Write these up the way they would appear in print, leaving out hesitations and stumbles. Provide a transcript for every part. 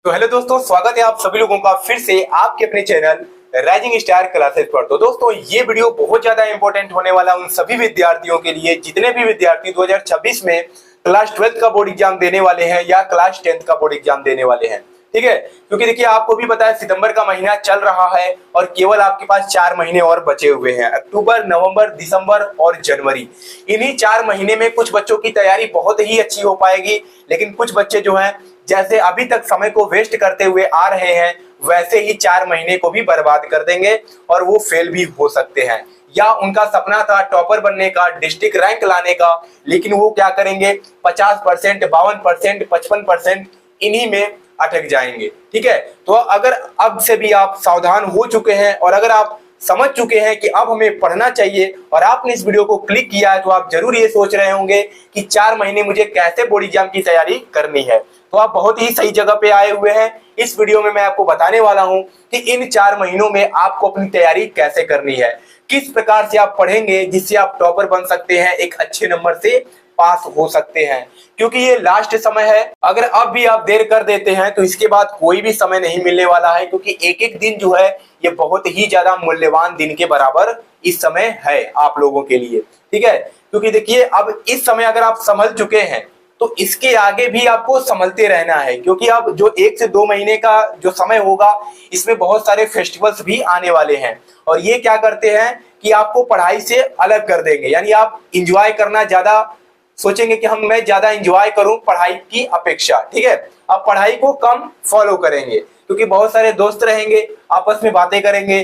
तो हेलो दोस्तों, स्वागत है आप सभी लोगों का फिर से आपके अपने चैनल राइजिंग स्टार क्लासेस पर। तो दोस्तों, ये वीडियो बहुत ज्यादा इंपॉर्टेंट होने वाला उन सभी विद्यार्थियों के लिए जितने भी विद्यार्थी 2026 में क्लास 12 का बोर्ड एग्जाम देने वाले हैं या क्लास 10 का बोर्ड एग्जाम देने वाले हैं। ठीक है, क्योंकि देखिए आपको भी पता है सितंबर का महीना चल रहा है और केवल आपके पास 4 महीने और बचे हुए हैं। अक्टूबर, नवंबर, दिसंबर और जनवरी, इन्हीं 4 महीने में कुछ बच्चों की तैयारी बहुत ही अच्छी हो पाएगी, लेकिन कुछ बच्चे जो हैं जैसे अभी तक समय को वेस्ट करते हुए आ रहे हैं वैसे ही 4 महीने को भी बर्बाद कर देंगे और वो फेल भी हो सकते हैं। या उनका सपना था टॉपर बनने का, डिस्ट्रिक्ट रैंक लाने का, लेकिन वो क्या करेंगे 50%, 52%, 55% इन्हीं में अटक जाएंगे। ठीक है, तो अगर अब से भी आप सावधान हो चुके हैं और अगर आप समझ चुके हैं कि अब हमें पढ़ना चाहिए और आपने इस वीडियो को क्लिक किया है, तो आप जरूर ये सोच रहे होंगे कि 4 महीने मुझे कैसे बोर्ड एग्जाम की तैयारी करनी है। तो आप बहुत ही सही जगह पे आए हुए हैं। इस वीडियो में मैं आपको बताने वाला हूं कि इन 4 महीनों में आपको अपनी तैयारी कैसे करनी है, किस प्रकार से आप पढ़ेंगे जिससे आप टॉपर बन सकते हैं, एक अच्छे नंबर से पास हो सकते हैं। क्योंकि ये लास्ट समय है, अगर अब भी आप देर कर देते हैं तो इसके बाद कोई भी समय नहीं मिलने वाला है, क्योंकि एक एक दिन जो है ये बहुत ही ज्यादा मूल्यवान दिन के बराबर इस समय है आप लोगों के लिए। ठीक है, क्योंकि देखिए अब इस समय अगर आप संभल चुके हैं तो इसके आगे भी आपको संभलते रहना है, क्योंकि अब जो 1 से 2 महीने का जो समय होगा इसमें बहुत सारे फेस्टिवल्स भी आने वाले हैं और ये क्या करते हैं कि आपको पढ़ाई से अलग कर देंगे। यानी आप इंजॉय करना ज्यादा सोचेंगे कि मैं ज्यादा इंजॉय करूं पढ़ाई की अपेक्षा। ठीक है, आप पढ़ाई को कम फॉलो करेंगे क्योंकि बहुत सारे दोस्त रहेंगे, आपस में बातें करेंगे,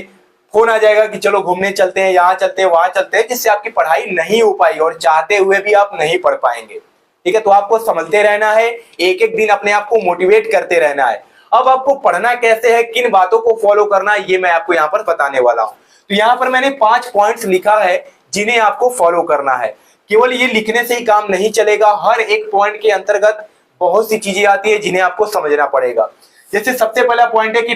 फोन आ जाएगा कि चलो घूमने चलते हैं, यहाँ चलते हैं, वहां चलते हैं, जिससे आपकी पढ़ाई नहीं हो पाएगी और चाहते हुए भी आप नहीं पढ़ पाएंगे। ठीक है, तो आपको समझते रहना है, एक एक दिन अपने आप को मोटिवेट करते रहना है। अब आपको पढ़ना कैसे है, किन बातों को फॉलो करना है, ये मैं आपको यहाँ पर बताने वाला हूँ। तो यहाँ पर मैंने 5 पॉइंट्स लिखा है जिन्हें आपको फॉलो करना है। केवल ये लिखने से ही काम नहीं चलेगा, हर एक पॉइंट के अंतर्गत बहुत सी चीजें आती है जिन्हें आपको समझना पड़ेगा। जैसे सबसे पहला पॉइंट है कि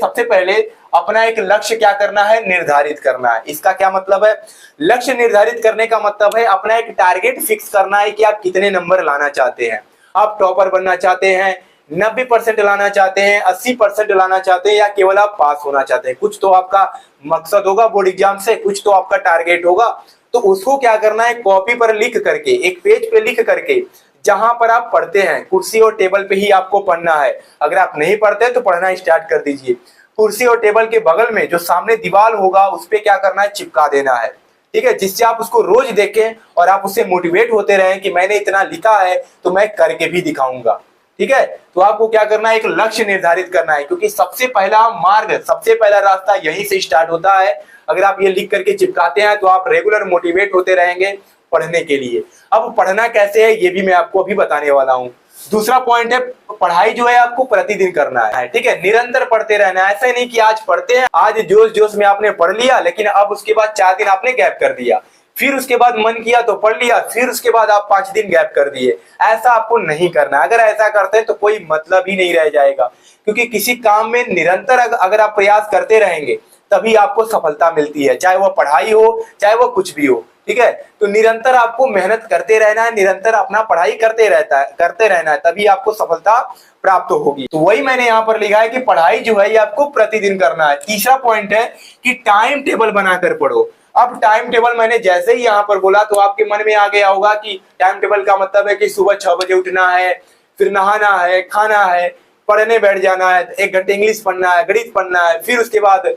सबसे पहले अपना एक लक्ष्य क्या करना है, निर्धारित करना है। इसका क्या मतलब है? लक्ष्य निर्धारित करने का मतलब है अपना एक टारगेट फिक्स करना है कि आप कितने नंबर लाना चाहते हैं। आप टॉपर बनना चाहते हैं, 90% लाना चाहते हैं, 80% लाना चाहते हैं, या केवल आप पास होना चाहते हैं। कुछ तो आपका मकसद होगा बोर्ड एग्जाम से, कुछ तो आपका टारगेट होगा। तो उसको क्या करना है, कॉपी पर लिख करके, एक पेज पे लिख करके, जहां पर आप पढ़ते हैं कुर्सी और टेबल पे ही आपको पढ़ना है। अगर आप नहीं पढ़ते तो पढ़ना स्टार्ट कर दीजिए। कुर्सी और टेबल के बगल में जो सामने दीवार होगा उस पे क्या करना है, चिपका देना है। ठीक है, जिससे आप उसको रोज देखें और आप उससे मोटिवेट होते रहें कि मैंने इतना लिखा है तो मैं करके भी दिखाऊंगा। ठीक है, तो आपको क्या करना है, एक लक्ष्य निर्धारित करना है, क्योंकि सबसे पहला मार्ग, सबसे पहला रास्ता यहीं से स्टार्ट होता है। अगर आप ये लिख करके चिपकाते हैं तो आप रेगुलर मोटिवेट होते रहेंगे पढ़ने के लिए। अब पढ़ना कैसे है ये भी मैं आपको अभी बताने वाला हूँ। दूसरा पॉइंट है, पढ़ाई जो है आपको प्रतिदिन करना है। ठीक है, निरंतर पढ़ते रहना है। ऐसा नहीं कि आज पढ़ते हैं, आज जोश जोश में आपने पढ़ लिया, लेकिन अब उसके बाद 4 दिन आपने गैप कर दिया, फिर उसके बाद मन किया तो पढ़ लिया, फिर उसके बाद आप 5 दिन गैप कर दिए। ऐसा आपको नहीं करना। अगर ऐसा करते हैं तो कोई मतलब ही नहीं रह जाएगा, क्योंकि किसी काम में निरंतर अगर आप प्रयास करते रहेंगे तभी आपको सफलता मिलती है, चाहे वो पढ़ाई हो चाहे वो कुछ भी हो। ठीक है, तो निरंतर आपको मेहनत करते रहना है, निरंतर अपना पढ़ाई करते रहना है, तभी आपको सफलता प्राप्त होगी। तो वही मैंने यहाँ पर लिखा है कि पढ़ाई जो है ये आपको प्रतिदिन करना है। तीसरा पॉइंट है कि टाइम टेबल बनाकर पढ़ो। अब टाइम टेबल मैंने जैसे ही यहाँ पर बोला तो आपके मन में आ गया होगा कि टाइम टेबल का मतलब है कि सुबह 6 बजे उठना है, फिर नहाना है, खाना है, पढ़ने बैठ जाना है, 1 घंटे इंग्लिश पढ़ना है, गणित पढ़ना है, फिर उसके बाद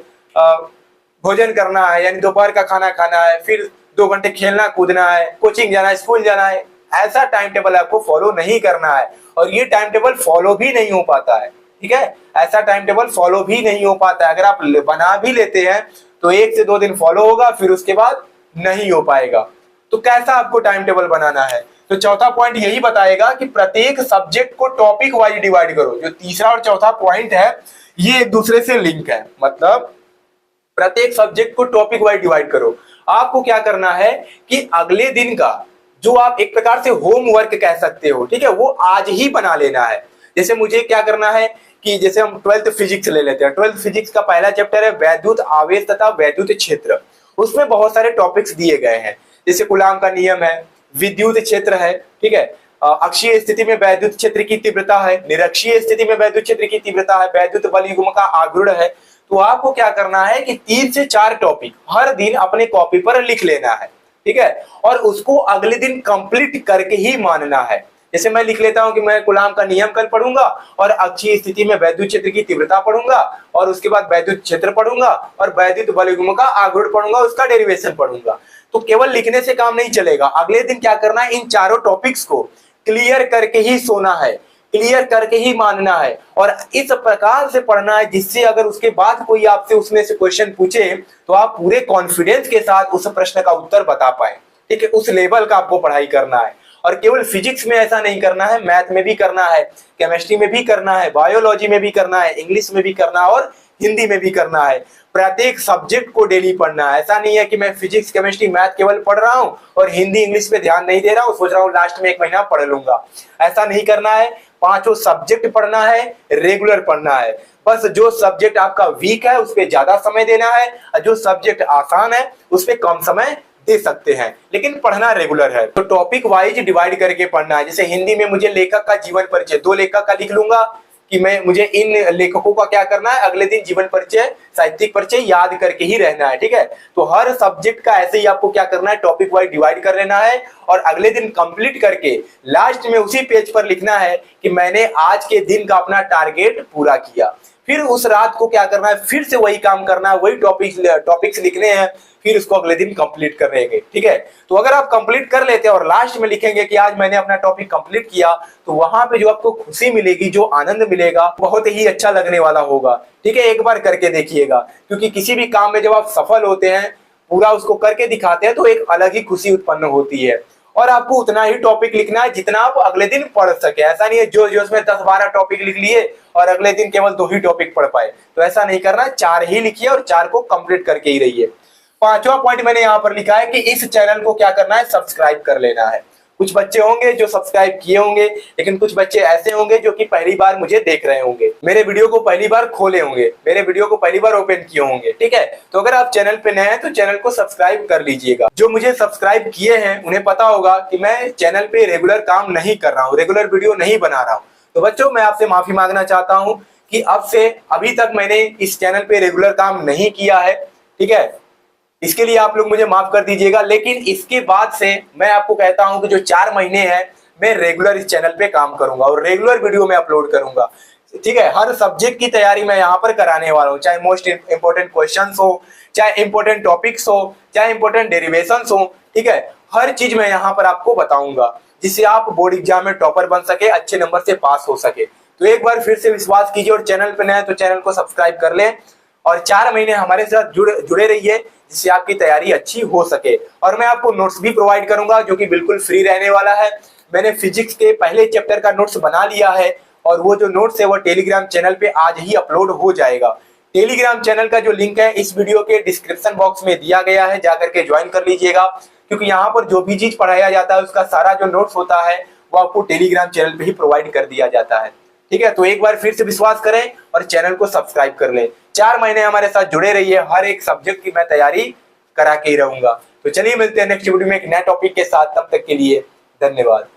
भोजन करना है यानी दोपहर का खाना खाना है, फिर 2 घंटे खेलना कूदना है, कोचिंग जाना है, स्कूल जाना है। ऐसा टाइम टेबल आपको फॉलो नहीं करना है और ये टाइम टेबल फॉलो भी नहीं हो पाता है। ठीक है, ऐसा टाइम टेबल फॉलो भी नहीं हो पाता है। अगर आप बना भी लेते हैं तो 1 से 2 दिन फॉलो होगा, फिर उसके बाद नहीं हो पाएगा। तो कैसा आपको टाइम टेबल बनाना है? तो चौथा पॉइंट यही बताएगा कि प्रत्येक सब्जेक्ट को टॉपिक वाइज डिवाइड करो। जो तीसरा और चौथा पॉइंट है ये एक दूसरे से लिंक है, मतलब प्रत्येक सब्जेक्ट को टॉपिक वाइज डिवाइड करो। आपको क्या करना है कि अगले दिन का जो आप एक प्रकार से होमवर्क कह सकते हो, ठीक है, वो आज ही बना लेना है। जैसे मुझे क्या करना है कि जैसे हम 12th फिजिक्स ले लेते हैं। 12th फिजिक्स का पहला चैप्टर है वैद्युत आवेश तथा वैद्युत क्षेत्र। उसमें बहुत सारे टॉपिक्स दिए गए हैं, जैसे कूलाम का नियम है, विद्युत क्षेत्र है, ठीक है, अक्षीय स्थिति में वैद्युत क्षेत्र की तीव्रता है, निरक्षीय स्थिति में वैद्युत क्षेत्र की तीव्रता है, वैद्युत बल युग्म का आघूर्ण है। तो आपको क्या करना है कि 3 से 4 टॉपिक हर दिन अपने कॉपी पर लिख लेना है, ठीक है, और उसको अगले दिन कंप्लीट करके ही मानना है। जैसे मैं लिख लेता हूं कि मैं कूलाम का नियम कल पढ़ूंगा और अक्षीय स्थिति में वैद्युत क्षेत्र की तीव्रता पढ़ूंगा और उसके बाद वैद्युत क्षेत्र पढ़ूंगा और वैद्युत बल युग्म का आघूर्ण पढ़ूंगा, उसका डेरिवेशन पढ़ूंगा। तो केवल लिखने से काम नहीं चलेगा, अगले दिन क्या करना है, इन चारों टॉपिक्स को क्लियर करके ही सोना है, क्लियर करके ही मानना है और इस प्रकार से पढ़ना है जिससे अगर उसके बाद कोई आपसे उसमें से क्वेश्चन पूछे तो आप पूरे कॉन्फिडेंस के साथ उस प्रश्न का उत्तर बता पाए, ठीक है। उस लेवल का आपको पढ़ाई करना है और केवल फिजिक्स में ऐसा नहीं करना है, मैथ में भी करना है, केमिस्ट्री में भी करना है, बायोलॉजी में भी करना है, इंग्लिश में भी करना है और हिंदी में भी करना है। प्रत्येक सब्जेक्ट को डेली पढ़ना है। ऐसा नहीं है कि मैं फिजिक्स केमिस्ट्री मैथ केवल पढ़ रहा हूं और हिंदी इंग्लिश पे ध्यान नहीं दे रहा हूं, सोच रहा हूं लास्ट में 1 महीना पढ़ लूंगा। ऐसा नहीं करना है, 5 सब्जेक्ट पढ़ना है, रेगुलर पढ़ना है। बस जो सब्जेक्ट आपका वीक है उस पर ज्यादा समय देना है और जो सब्जेक्ट आसान है उस पर कम समय दे सकते हैं, लेकिन पढ़ना रेगुलर है। तो टॉपिक वाइज डिवाइड करके पढ़ना है। जैसे हिंदी में मुझे लेखक का जीवन परिचय, 2 लेखक का लिख लूंगा कि मुझे इन लेखकों का क्या करना है, अगले दिन जीवन परिचय, साहित्यिक परिचय याद करके ही रहना है, ठीक है। तो हर सब्जेक्ट का ऐसे ही आपको क्या करना है, टॉपिक वाइज डिवाइड कर लेना है और अगले दिन कंप्लीट करके लास्ट में उसी पेज पर लिखना है कि मैंने आज के दिन का अपना टारगेट पूरा किया। फिर उस रात को क्या करना है, फिर से वही काम करना है, वही टॉपिक्स लिखने हैं, फिर उसको अगले दिन कंप्लीट करेंगे, ठीक है। तो अगर आप कंप्लीट कर लेते हैं और लास्ट में लिखेंगे कि आज मैंने अपना टॉपिक कंप्लीट किया, तो वहां पे जो आपको खुशी मिलेगी, जो आनंद मिलेगा, बहुत ही अच्छा लगने वाला होगा, ठीक है। एक बार करके देखिएगा, क्योंकि किसी भी काम में जब आप सफल होते हैं, पूरा उसको करके दिखाते हैं, तो एक अलग ही खुशी उत्पन्न होती है। और आपको उतना ही टॉपिक लिखना है जितना आप अगले दिन पढ़ सके। ऐसा नहीं है जोश जोश में 10-12 टॉपिक लिख लिए और अगले दिन केवल 2 ही टॉपिक पढ़ पाए, तो ऐसा नहीं करना। 4 ही लिखिए और 4 को कंप्लीट करके ही रहिए। 5वां पॉइंट मैंने यहाँ पर लिखा है कि इस चैनल को क्या करना है, सब्सक्राइब कर लेना है। कुछ बच्चे होंगे जो सब्सक्राइब किए होंगे, लेकिन कुछ बच्चे ऐसे होंगे जो कि पहली बार मुझे देख रहे होंगे, मेरे वीडियो को पहली बार खोले होंगे, मेरे वीडियो को पहली बार ओपन किए होंगे, ठीक है। तो अगर आप चैनल पे नए हैं तो चैनल को सब्सक्राइब कर लीजिएगा। जो मुझे सब्सक्राइब किए हैं उन्हें पता होगा कि मैं चैनल पे रेगुलर काम नहीं कर रहा हूँ, रेगुलर वीडियो नहीं बना रहा हूँ। तो बच्चों, मैं आपसे माफी मांगना चाहता हूँ कि अब से अभी तक मैंने इस चैनल पे रेगुलर काम नहीं किया है, ठीक है। इसके लिए आप लोग मुझे माफ कर दीजिएगा, लेकिन इसके बाद से मैं आपको कहता हूं कि जो 4 महीने हैं मैं रेगुलर इस चैनल पे काम करूंगा और रेगुलर वीडियो में अपलोड करूंगा, ठीक है। हर सब्जेक्ट की तैयारी मैं यहाँ पर कराने वाला हूँ, चाहे मोस्ट इंपोर्टेंट क्वेश्चंस हो, चाहे इंपोर्टेंट टॉपिक्स हो, चाहे इंपोर्टेंट डेरिवेशंस हो, ठीक है। हर चीज मैं यहाँ पर आपको बताऊंगा जिससे आप बोर्ड एग्जाम में टॉपर बन सके, अच्छे नंबर से पास हो सके। तो एक बार फिर से विश्वास कीजिए और चैनल पे नए हैं तो चैनल को सब्सक्राइब कर लें और 4 महीने हमारे साथ जुड़े रहिए जिससे आपकी तैयारी अच्छी हो सके। और मैं आपको नोट्स भी प्रोवाइड करूंगा जो कि बिल्कुल फ्री रहने वाला है। मैंने फिजिक्स के पहले चैप्टर का नोट्स बना लिया है और वो जो नोट्स है वो टेलीग्राम चैनल पे आज ही अपलोड हो जाएगा। टेलीग्राम चैनल का जो लिंक है इस वीडियो के डिस्क्रिप्शन बॉक्स में दिया गया है, जाकर के ज्वाइन कर लीजिएगा, क्योंकि यहाँ पर जो भी चीज पढ़ाया जाता है उसका सारा जो नोट्स होता है वो आपको टेलीग्राम चैनल पे ही प्रोवाइड कर दिया जाता है, ठीक है। तो एक बार फिर से विश्वास करें और चैनल को सब्सक्राइब कर लें। 4 महीने हमारे साथ जुड़े रहिए, हर एक सब्जेक्ट की मैं तैयारी करा के ही रहूंगा। तो चलिए मिलते हैं नेक्स्ट वीडियो में एक नए टॉपिक के साथ, तब तक के लिए धन्यवाद।